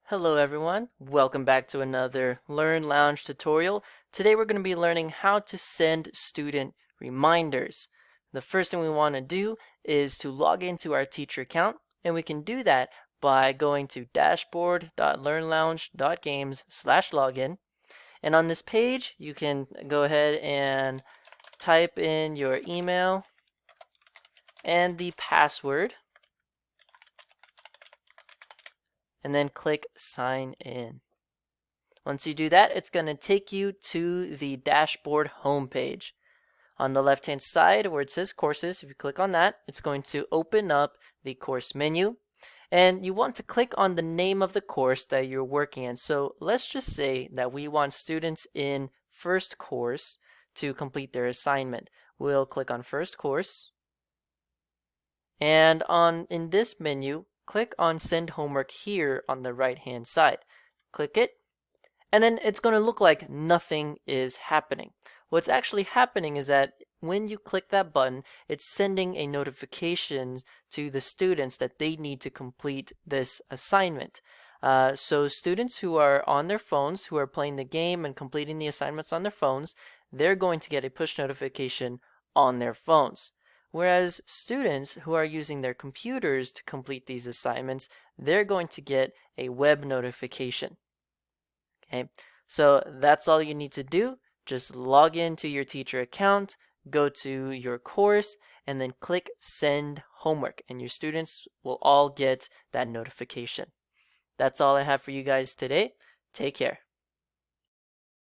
Hello everyone, welcome back to another Learn Lounge tutorial. Today we're going to be learning how to send student reminders. The first thing we want to do is to log into our teacher account, and we can do that by going to dashboard.learnlounge.games/login. And on this page, you can go ahead and type in your email and the password, and then click sign in. Once you do that, it's going to take you to the dashboard homepage. On the left hand side where it says courses, if you click on that, it's going to open up the course menu, and you want to click on the name of the course that you're working in. So let's just say that we want students in first course to complete their assignment. We'll click on first course, and in this menu, click on send homework here on the right hand side. Click it, and then it's going to look like nothing is happening. What's actually happening is that when you click that button, it's sending a notification to the students that they need to complete this assignment. So students who are on their phones, who are playing the game and completing the assignments on their phones, they're going to get a push notification on their phones. Whereas students who are using their computers to complete these assignments, they're going to get a web notification. Okay, so that's all you need to do. Just log into your teacher account, go to your course, and then click send homework, and your students will all get that notification. That's all I have for you guys today. Take care.